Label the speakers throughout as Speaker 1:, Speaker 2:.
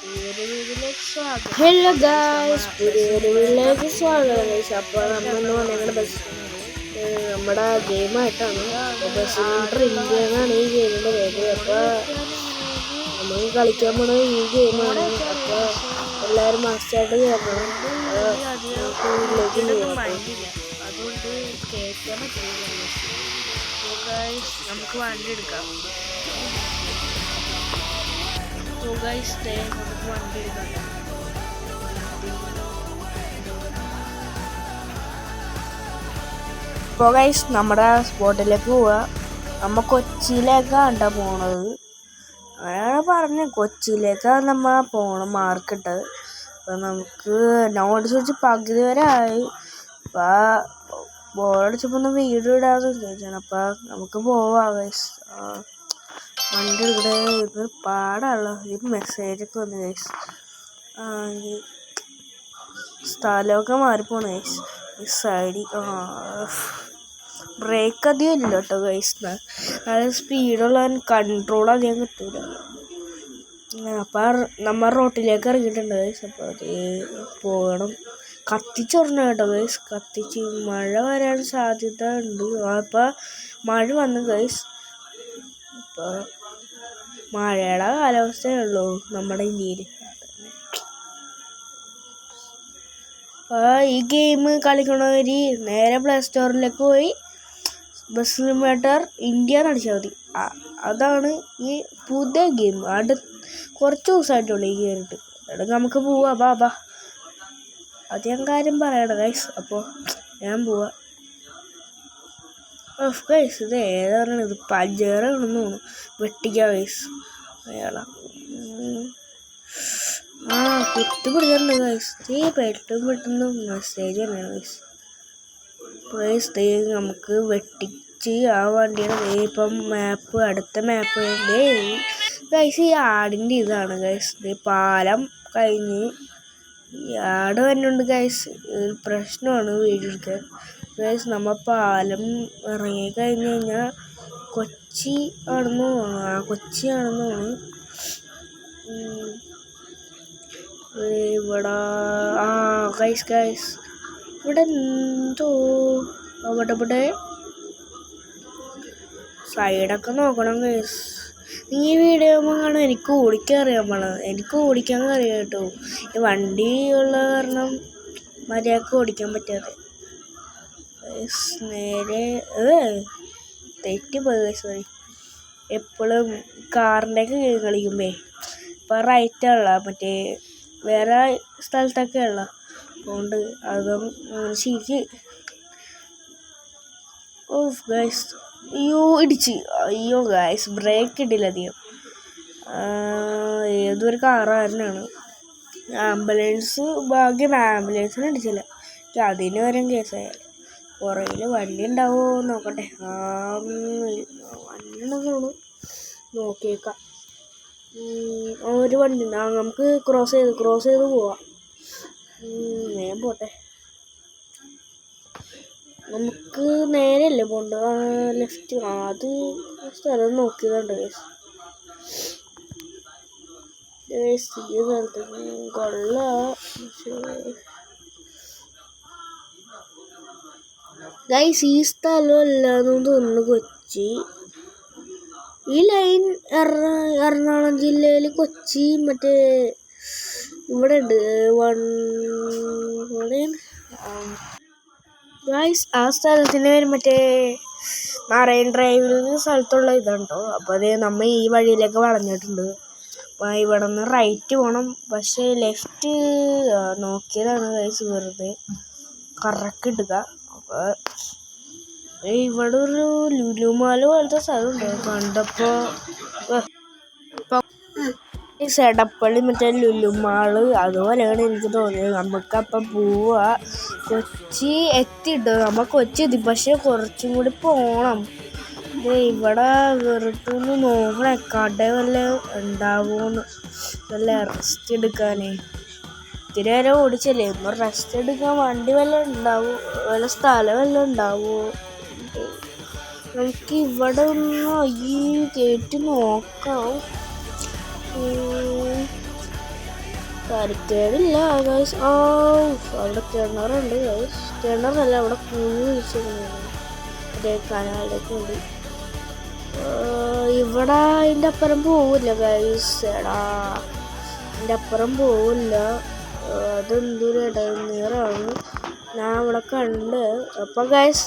Speaker 1: Hello guys, പുതിയൊരു വീഡിയോയിലേക്ക് സ്വാഗതം. അപ്പോൾ നമ്മൾ ഞങ്ങളുടെ ബസ് നമ്മുടെ ഗെയിമായിട്ടാണ്. ബസ് ഇന്ത്യ എന്നാണ് ഈ ഗെയിമിൻ്റെ പേര്. അപ്പോൾ നമ്മൾ കളിക്കാൻ പോണത് ഈ ഗെയിമാണ്. അപ്പോൾ എല്ലാവരും മസ്റ്റായിട്ട് കയറണം.
Speaker 2: അതുകൊണ്ട് കേൾക്കാൻ പറ്റില്ല. നമുക്ക് വണ്ടി എടുക്കാം. നമുക്ക് വണ്ടി എടുക്കാം.
Speaker 1: ഇപ്പോൾ ഗൈസ് നമ്മുടെ സ്പോട്ടിലേക്ക് പോവുക. നമ്മൾ കൊച്ചിയിലേക്കാണ് പോണത്. അങ്ങനെയാണ് പറഞ്ഞത്, കൊച്ചിയിലേക്കാണ് നമ്മൾ പോകണം മാർക്കിട്ടത്. അപ്പം നമുക്ക് നോട്ട്സ് വെച്ച് പകുതി വരെ ആയി. അപ്പം ബോളടിച്ചപ്പോൾ ഒന്ന് വീഡിയോ ഇടാമെന്ന് വിചാരിച്ചാണ്. അപ്പം നമുക്ക് പോവാം ഗൈസ്. വണ്ടി ഇവിടെ ഇത് പാടാണല്ലോ. ഇത് മെസ്സേജൊക്കെ വന്നു ഗൈസ്. സ്ഥലമൊക്കെ മാറിപ്പോണു ഗൈസ്. ഈ സൈഡിൽ ബ്രേക്ക് അധികം ഇല്ല കേട്ടോ ഗൈസ്. അത് സ്പീഡുള്ള കൺട്രോൾ അധികം കിട്ടൂല. അപ്പം നമ്മൾ റോട്ടിലേക്ക് ഇറങ്ങിയിട്ടുണ്ട് ഗൈസ്. അപ്പോൾ അത് പോകണം. കത്തിച്ചൊറണം കേട്ടോ ഗൈസ്. കത്തിച്ച് മഴ വരാൻ സാധ്യത ഉണ്ട്. അപ്പം മഴ വന്നു ഗൈസ്. ഇപ്പോൾ മഴയുടെ കാലാവസ്ഥയുള്ളൂ നമ്മുടെ ഇന്ത്യയിൽ. ഈ ഗെയിം കളിക്കണവർ നേരെ പ്ലേ സ്റ്റോറിലേക്ക് പോയി ബസ് സിമുലേറ്റർ ഇന്ത്യ എന്ന് അടിച്ചാൽ മതി. അതാണ് ഈ പുതിയ ഗെയിം. കുറച്ച് ദിവസമായിട്ടുള്ളൂ ഈ കയറിയിട്ട്. എന്നിട്ട് നമുക്ക് പോവാം. ബാ അത് ഞാൻ കാര്യം പറയണം ഗൈസ്. അപ്പോൾ ഞാൻ പോവാം. ഗൈസ് ഇത് ഏതാ പറയണത്? ഇത് പഞ്ചറാണെന്ന് തോന്നുന്നു. വെട്ടിക്കാം ഗൈസ് അയാളാ. കുത്തി പിടിച്ചിട്ടുണ്ട് ഗൈസ്. പെട്ടെന്ന് മെസ്സേജ് തന്നെയാണ് ഗൈസ്. ഗൈസ് നമുക്ക് വെട്ടിച്ച് ആ വണ്ടിയുടെ ഇപ്പം മാപ്പ്, അടുത്ത മാപ്പ് ഗൈസ്. ഈ ആടിൻ്റെ ഇതാണ് ഗൈസ്. പാലം കഴിഞ്ഞ് ആട് തന്നെയുണ്ട് ഗൈസ്. പ്രശ്നമാണ് വീഡിയോ എടുക്കാൻ ഗൈസ്. നമ്മൾ പാലം ഇറങ്ങി കഴിഞ്ഞ് കഴിഞ്ഞാൽ കൊച്ചി ആണെന്ന് തോന്നുന്നു. കൊച്ചിയാണെന്ന് തോന്നുന്നു. ഇവിടെ ഗൈസ് ഇവിടെ എന്തോ അവിടെ സൈഡൊക്കെ നോക്കണം ഗൈസ്. ഈ വീഡിയോ കാണാൻ എനിക്ക് ഓടിക്കാൻ അറിയാൻ പാടില്ല. എനിക്ക് ഓടിക്കാൻ അറിയാം കേട്ടോ. ഈ വണ്ടി ഉള്ള കാരണം മര്യാദക്ക് ഓടിക്കാൻ പറ്റാതെ നേരെ തെറ്റിപ്പോയി ഗൈസ്. സോറി. എപ്പോഴും കാറിൻ്റെയൊക്കെ കളിക്കുമ്പേ ഇപ്പം റൈറ്റുള്ള മറ്റേ വേറെ സ്ഥലത്തൊക്കെ ഉള്ള അതുകൊണ്ട് അതും ശരിക്ക് ഗൈസ്. അയ്യോ ഗൈസ്, ബ്രേക്ക് ഇടില്ല അധികം. ഏതൊരു കാറുകാരനാണ്. ആംബുലൻസ് ഭാഗ്യം ആംബുലൻസിന് അടിച്ചില്ല. അതിന് വരും കേസായാൽ. പുറകിൽ വണ്ടി ഉണ്ടാവുമോ നോക്കട്ടെ. വണ്ടി ഉണ്ടെന്ന് നോക്കിയേക്കാം. ഒരു വണ്ടി ഉണ്ട്. നമുക്ക് ക്രോസ് ചെയ്ത് പോവാം. ഞാൻ പോട്ടെ. നമുക്ക് നേരെയല്ലേ പോകേണ്ടത്? ലെഫ്റ്റ്. അത് സ്ഥലം നോക്കിയതുണ്ട് ഗൈസ്. ഈ സ്ഥലത്ത് കൊള്ളാം ഗൈസ്. ഈ സ്ഥലം അല്ലാന്ന് തോന്നുന്നു കൊച്ചി. ഈ ലൈൻ എറണാകുളം ജില്ലയിൽ കൊച്ചി മറ്റേ ഇവിടെ ഉണ്ട് ഗൈസ്. ആ സ്ഥലത്തിന് പേര് മറ്റേ മറൈൻ ഡ്രൈവിൽ സ്ഥലത്തുള്ള ഇതുണ്ടോ. അപ്പോൾ അത് നമ്മൾ ഈ വഴിയിലേക്ക് വളഞ്ഞിട്ടുണ്ട്. അപ്പോൾ ഇവിടെ നിന്ന് റൈറ്റ് പോകണം. പക്ഷേ ലെഫ്റ്റ് നോക്കിയതാണ് ഗൈസ്. വെറുതെ കറക്റ്റ് ഇടുക. അപ്പോൾ ഇവിടെ ഒരു ലുലുമാല പോലത്തെ സ്ഥലമുണ്ട് കണ്ടപ്പോൾ. എടപ്പള്ളി മറ്റേ ലുലുമാള് അതുപോലെയാണ് എനിക്ക് തോന്നിയത്. നമുക്കപ്പം പോവാ. കൊച്ചി എത്തിയിട്ട് നമ്മൾ കൊച്ചി എത്തി. പക്ഷെ കുറച്ചും കൂടി പോകണം. ഇവിടെ വെറുതെ ഒന്ന് നോക്കണേ കട വല്ല ഉണ്ടാവുമെന്ന്. വല്ല റെസ്റ്റ് എടുക്കാനേ ഇത്തിരി നേരം ഓടിച്ചല്ലേ. ഒന്ന് റെസ്റ്റ് എടുക്കാൻ വണ്ടി വല്ല ഉണ്ടാവും, വല്ല സ്ഥലം വല്ല ഉണ്ടാവുമോ? നമുക്ക് ഇവിടെ ഒന്ന് ഈ കേട്ട് നോക്കാം. തരക്കേടില്ല ഗൈസ്. ഓ അവിടെ കിണറുണ്ട് ഗൈസ്. കിണറല്ല, അവിടെ കുഴി വെച്ചിരുന്നു. അതേ കനാലിലേക്ക് ഉണ്ട്. ഇവിടെ അതിൻ്റെ അപ്പുറം പോവില്ല ഗൈസ്. എടാ അതിൻ്റെ അപ്പുറം പോവില്ല. അതെന്തൊരു ഇടനീറാണ് ഞാൻ അവിടെ കണ്ട്. അപ്പം ഗൈസ്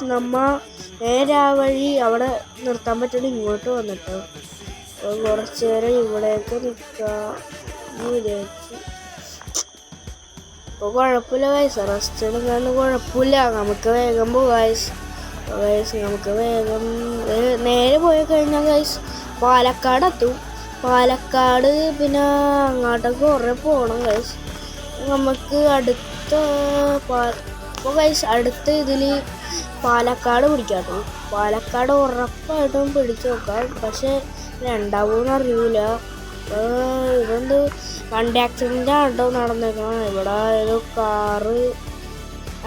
Speaker 1: നേരെ ആ വഴി അവിടെ നിർത്താൻ പറ്റുന്ന ഇങ്ങോട്ട് വന്നിട്ടോ. കുറച്ച് നേരം ഇവിടെയൊക്കെ നിൽക്കാമെന്ന് വിചാരിച്ചു. ഇപ്പോൾ കുഴപ്പമില്ല ഗൈസ്, റെസ്റ്റ് എടുക്കാന്ന് കുഴപ്പമില്ല. നമുക്ക് വേഗം പോകാം ഗൈസ്. നമുക്ക് വേഗം നേരെ പോയി കഴിഞ്ഞാൽ ഗൈസ് പാലക്കാട് എത്തും. പാലക്കാട് പിന്നെ അങ്ങോട്ടൊക്കെ കുറേ പോകണം ഗൈസ്. നമുക്ക് ഇപ്പോൾ ഗൈസ് അടുത്ത ഇതിൽ പാലക്കാട് പിടിക്കാം കേട്ടോ. പാലക്കാട് ഉറപ്പായിട്ടും പിടിച്ചു നോക്കാം. പക്ഷെ രണ്ടാമൂന്ന് അറിയില്ല. ഇതെന്ത് വണ്ടി ആക്സിഡൻ്റ് ആണ്ടോ നടന്നേക്കണം. ഇവിടെ ഒരു കാറ്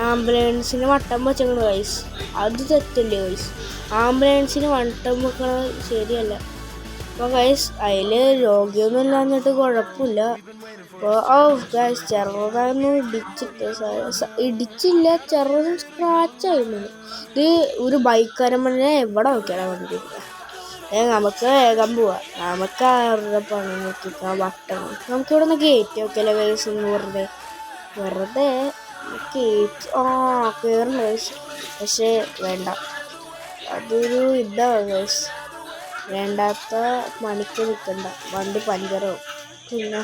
Speaker 1: ആംബുലൻസിന് വട്ടം വെച്ചേക്കണ ഗൈസ്. അത് തെറ്റല്ലേ ഗൈസ്. ആംബുലൻസിന് വട്ടം വെക്കണത് ശരിയല്ല. അപ്പോൾ ഗൈസ് അതിൽ രോഗിയൊന്നും ഇല്ലാഞ്ഞിട്ട് കുഴപ്പമില്ല. അപ്പോൾ ഗൈസ് ചെറുതായൊന്നും ഇടിച്ചില്ല, ചെറുതും സ്ക്രാച്ചായിരുന്നു. ഇത് ഒരു ബൈക്കാരൻ പറഞ്ഞാൽ എവിടെ നോക്കിയാൽ വണ്ടി. നമുക്ക് വേഗം പോവാം. നമുക്ക് അവരുടെ പണി നോക്കിക്കാൻ വട്ടണം. നമുക്കിവിടെ നിന്ന് കയറ്റി നോക്കിയല്ലേ ഗൈസ്. ഒന്ന് വെറുതെ കയറും ഗൈസ്. പക്ഷേ വേണ്ട, അതൊരു ഇതാണ് ഗൈസ്. വേണ്ടാത്ത പണിക്ക് നിൽക്കണ്ട, വണ്ടി പഞ്ചറാവും. പിന്നെ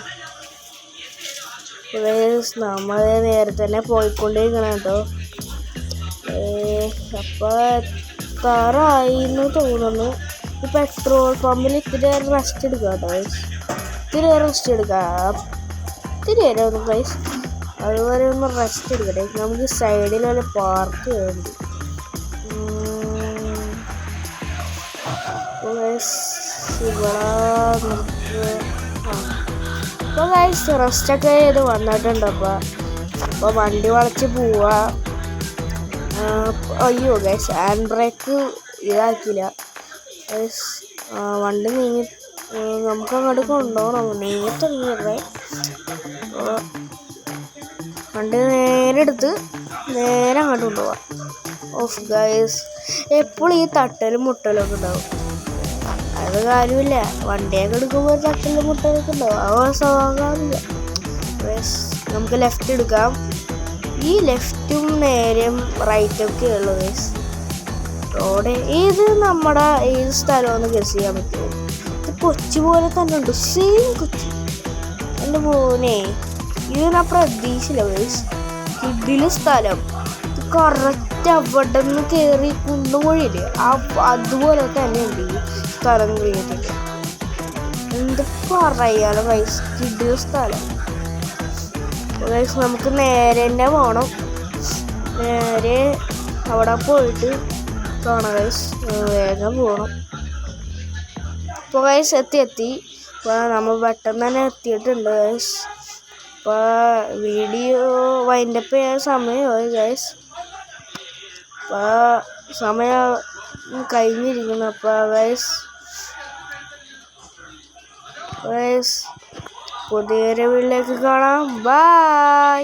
Speaker 1: നമ്മൾ നേരത്തെ തന്നെ പോയിക്കൊണ്ടിരിക്കണം കേട്ടോ. അപ്പോൾ എത്താറായിന്ന് തോന്നുന്നു. ഈ പെട്രോൾ പമ്പിൽ ഇത്തിരി റെസ്റ്റ് എടുക്കാം കേട്ടോ ഗൈസ്. ഇത്തിരി റെസ്റ്റ് എടുക്കാം. ഇത്തിരി നേരം ഒന്ന് ഗൈസ്, അതുവരെ ഒന്ന് റെസ്റ്റ് എടുക്കട്ടെ. നമുക്ക് സൈഡിൽ വല്ല പാർക്ക് വേണ്ടി. ഇപ്പോൾ ഗൈസ് റെസ്റ്റൊക്കെ ചെയ്ത് വന്നിട്ടുണ്ട്. അപ്പോൾ വണ്ടി വളച്ച് പോവാ. അയ്യോ ഗൈസ് ഹാൻഡ് ബ്രേക്ക് ഇതാക്കില്ല ഗൈസ്. വണ്ടി നമുക്ക് അങ്ങോട്ട് കൊണ്ടുപോകണം. നീങ്ങി തുടങ്ങിയല്ലേ. വണ്ടി നേരെ എടുത്ത് നേരെ അങ്ങോട്ട് കൊണ്ടുപോവാം. ഓഫ് ഗൈസ് എപ്പോഴും ഈ തട്ടലും മുട്ടലൊക്കെ ഉണ്ടാവും. അത് കാര്യമില്ല, വണ്ടിയൊക്കെ എടുക്കുമ്പോൾ തട്ടലും മുട്ടലൊക്കെ ഉണ്ടാവും. അത് സ്വാഭാവിക. നമുക്ക് ലെഫ്റ്റ് എടുക്കാം. ഈ ലെഫ്റ്റും നേരെയും റൈറ്റൊക്കെ ഉള്ളു ഗൈസ് റോഡ്. നമ്മുടെ ഏത് സ്ഥലമാണെന്ന് ഗസ് ചെയ്യാൻ പറ്റുമോ? ഇത് കൊച്ചി പോലെ തന്നെ ഉണ്ട്, സെയിം കൊച്ചി. എൻ്റെ മോനെ ഇത് ഞാൻ പ്രതീക്ഷിച്ചില്ല ഗൈസ്. ഇതില് സ്ഥലം കറക്റ്റ് അവിടെ നിന്ന് കയറി കുന്നുമൊഴിയില്ലേ, അതുപോലെ തന്നെ ഉണ്ട് ഈ സ്ഥലം കഴിഞ്ഞിട്ട്. എന്ത് പറയാലോ ഗൈസ്, ഇതില് സ്ഥലം ഗൈസ്. നമുക്ക് നേരെ തന്നെ പോകണം. നേരെ അവിടെ പോയിട്ട് കാണാം ഗൈസ്. വേഗം പോകണം. ഇപ്പോൾ ഗൈസ് എത്തി. ഇപ്പോൾ നമ്മൾ പെട്ടെന്ന് തന്നെ എത്തിയിട്ടുണ്ട് ഗൈസ്. ഇപ്പോൾ വീഡിയോ വൈൻഡപ്പ് ചെയ്യാൻ സമയമായി ഗൈസ്. അപ്പോൾ സമയം കഴിഞ്ഞിരിക്കുന്നു. അപ്പോൾ ഗൈസ് പുതിയൊരു വീട്ടിലേക്ക് കാണാം. ബൈ.